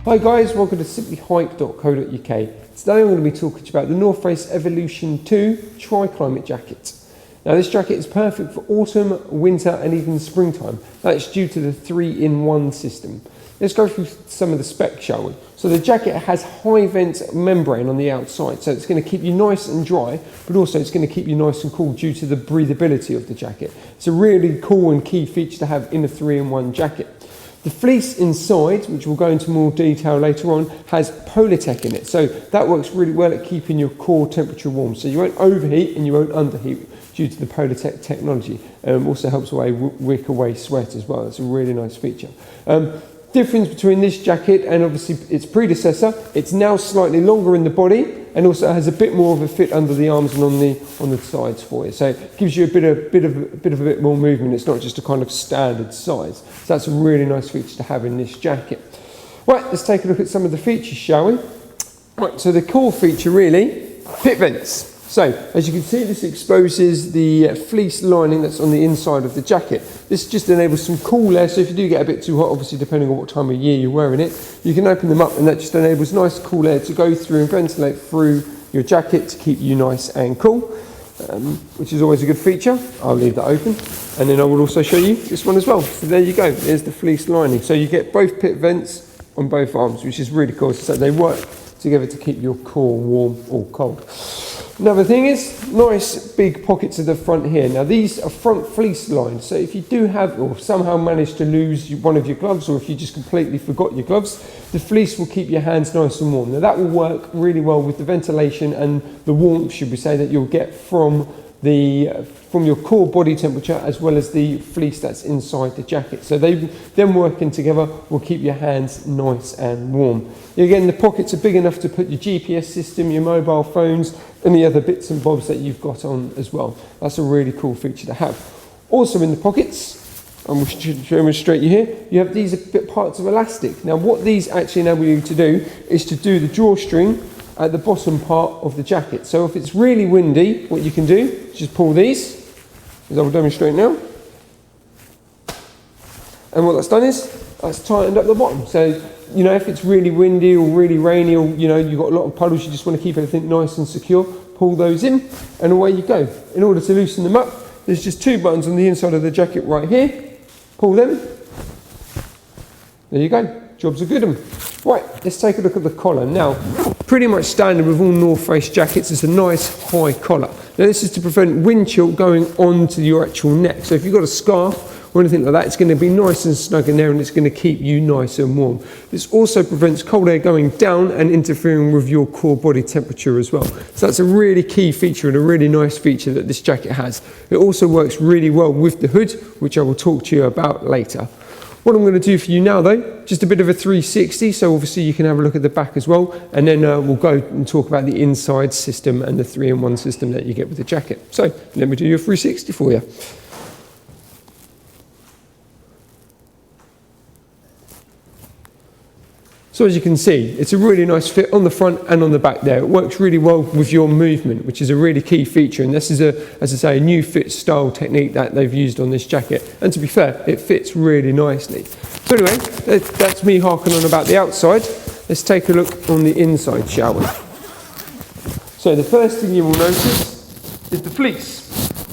Hi guys, welcome to simplyhike.co.uk. Today I'm going to be talking to you about the North Face Evolution 2 Triclimate jacket. Now this jacket is perfect for autumn, winter and even springtime. That's due to the 3-in-1 system. Let's go through some of the specs, shall we? So the jacket has high vent membrane on the outside, so it's going to keep you nice and dry, but also it's going to keep you nice and cool due to the breathability of the jacket. It's a really cool and key feature to have in a 3-in-1 jacket. The fleece inside, which we'll go into more detail later on, has Polartec in it. So that works really well at keeping your core temperature warm. So you won't overheat and you won't underheat due to the Polartec technology. Also helps wick away sweat as well. It's a really nice feature. Difference between this jacket and obviously its predecessor, it's now slightly longer in the body and also has a bit more of a fit under the arms and on the sides for you. So it gives you a bit more movement. It's not just a kind of standard size. So that's a really nice feature to have in this jacket. Right, let's take a look at some of the features, shall we? Right, so the core feature really, pit vents. So, as you can see, this exposes the fleece lining that's on the inside of the jacket. This just enables some cool air, so if you do get a bit too hot, obviously depending on what time of year you're wearing it, you can open them up and that just enables nice cool air to go through and ventilate through your jacket to keep you nice and cool, which is always a good feature. I'll leave that open. And then I will also show you this one as well. So there you go, there's the fleece lining. So you get both pit vents on both arms, which is really cool. So they work together to keep your core warm or cold. Another thing is nice big pockets at the front here. Now these are front fleece lined, so if you do have or somehow manage to lose one of your gloves, or if you just completely forgot your gloves, the fleece will keep your hands nice and warm. Now that will work really well with the ventilation and the warmth, should we say, that you'll get from your core body temperature as well as the fleece that's inside the jacket. So them working together will keep your hands nice and warm. Again, the pockets are big enough to put your GPS system, your mobile phones, any other bits and bobs that you've got on as well. That's a really cool feature to have. Also in the pockets, and we'll demonstrate you here, you have these parts of elastic. Now what these actually enable you to do is to do the drawstring at the bottom part of the jacket. So if it's really windy, what you can do is just pull these, as I will demonstrate now. And what that's done is, that's tightened up the bottom. So, you know, if it's really windy or really rainy, or, you know, you've got a lot of puddles, you just want to keep everything nice and secure, pull those in, and away you go. In order to loosen them up, there's just two buttons on the inside of the jacket right here. Pull them. There you go. Job's a good one. Right, let's take a look at the collar. Now, pretty much standard with all North Face jackets is a nice high collar. Now this is to prevent wind chill going onto your actual neck. So if you've got a scarf or anything like that, it's going to be nice and snug in there and it's going to keep you nice and warm. This also prevents cold air going down and interfering with your core body temperature as well. So that's a really key feature and a really nice feature that this jacket has. It also works really well with the hood, which I will talk to you about later. What I'm going to do for you now though, just a bit of a 360, so obviously you can have a look at the back as well, and then we'll go and talk about the inside system and the 3-in-1 system that you get with the jacket. So let me do your 360 for you. So as you can see, it's a really nice fit on the front and on the back there. It works really well with your movement, which is a really key feature. And this is, as I say, a new fit style technique that they've used on this jacket. And to be fair, it fits really nicely. So anyway, that's me harking on about the outside. Let's take a look on the inside, shall we? So the first thing you will notice is the fleece.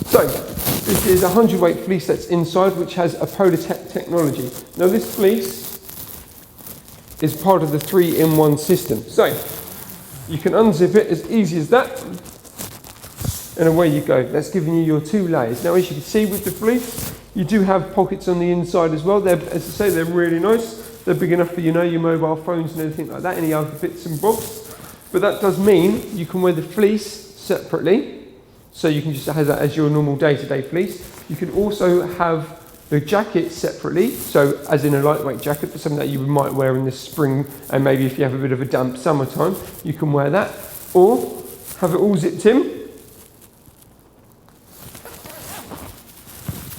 So this is a 100-weight fleece that's inside, which has a Polartec technology. Now this fleece is part of the 3-in-1 system. So you can unzip it as easy as that, and away you go. That's giving you your 2 layers. Now as you can see with the fleece, you do have pockets on the inside as well. As I say, they're really nice. They're big enough for, you know, your mobile phones and everything like that, any other bits and bobs. But that does mean you can wear the fleece separately, so you can just have that as your normal day-to-day fleece. You can also have the jacket separately, so as in a lightweight jacket, for something that you might wear in the spring, and maybe if you have a bit of a damp summertime, you can wear that, or have it all zipped in.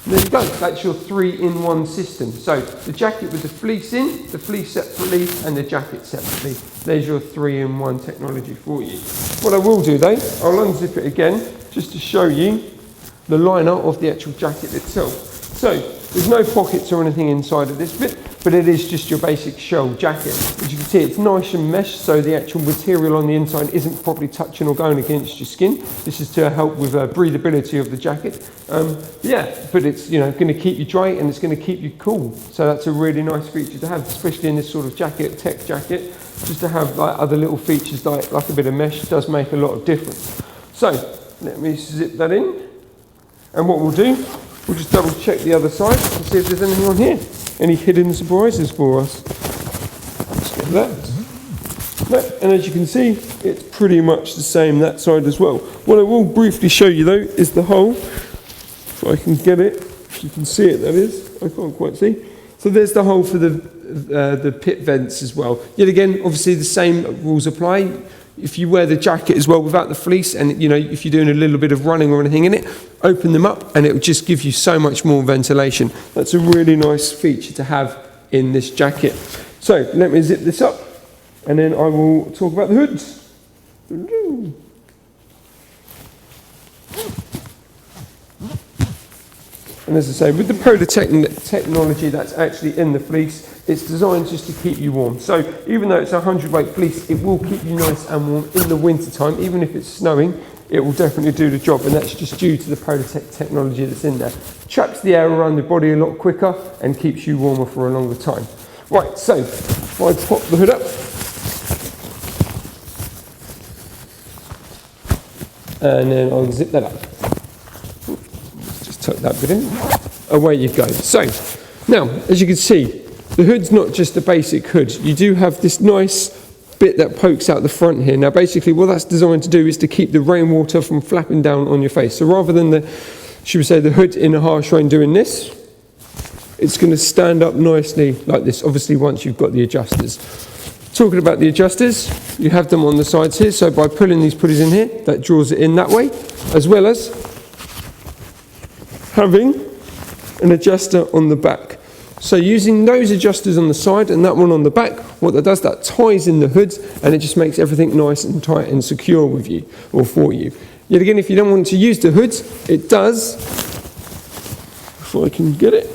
There you go, that's your 3-in-1 system. So the jacket with the fleece in, the fleece separately, and the jacket separately. There's your 3-in-1 technology for you. What I will do though, I'll unzip it again, just to show you the liner of the actual jacket itself. So there's no pockets or anything inside of this bit. but it is just your basic shell jacket. As you can see, it's nice and meshed, so the actual material on the inside isn't probably touching or going against your skin. This is to help with breathability of the jacket. Yeah, but it's going to keep you dry and it's going to keep you cool. So that's a really nice feature to have, especially in this sort of jacket, tech jacket. Just to have like other little features like a bit of mesh does make a lot of difference. So let me zip that in, and what we'll do, we'll just double check the other side and see if there's anything on here. Any hidden surprises for us? Let's get that. No, and as you can see, it's pretty much the same that side as well. What I will briefly show you though is the hole. If I can get it, if you can see it, that is. I can't quite see. So there's the hole for the pit vents as well. Yet again, obviously the same rules apply. If you wear the jacket as well without the fleece, and if you're doing a little bit of running or anything in it, open them up and it will just give you so much more ventilation. That's a really nice feature to have in this jacket. So let me zip this up and then I will talk about the hoods. And as I say, with the Polar technology that's actually in the fleece, it's designed just to keep you warm. So even though it's a 100-weight fleece, it will keep you nice and warm in the winter time. Even if it's snowing, it will definitely do the job, and that's just due to the Polar technology that's in there. Traps the air around the body a lot quicker and keeps you warmer for a longer time. Right, so if I pop the hood up, and then I'll zip that up. Just tuck that bit in. Away you go. So now, as you can see, the hood's not just a basic hood. You do have this nice bit that pokes out the front here. Now basically what that's designed to do is to keep the rainwater from flapping down on your face. So rather than the hood in a harsh rain doing this, it's going to stand up nicely like this, obviously once you've got the adjusters. Talking about the adjusters, you have them on the sides here, so by pulling these putties in here, that draws it in that way, as well as having an adjuster on the back. So using those adjusters on the side and that one on the back, what that does, that ties in the hoods and it just makes everything nice and tight and secure with you, or for you. Yet again, if you don't want to use the hoods, it does, if I can get it,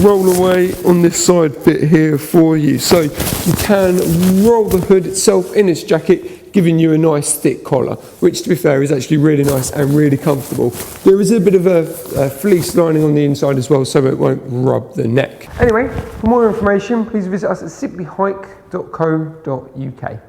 roll away on this side bit here for you. So you can roll the hood itself in this jacket, giving you a nice thick collar, which to be fair is actually really nice and really comfortable. There is a bit of a fleece lining on the inside as well, so it won't rub the neck. Anyway, for more information, please visit us at simplyhike.co.uk.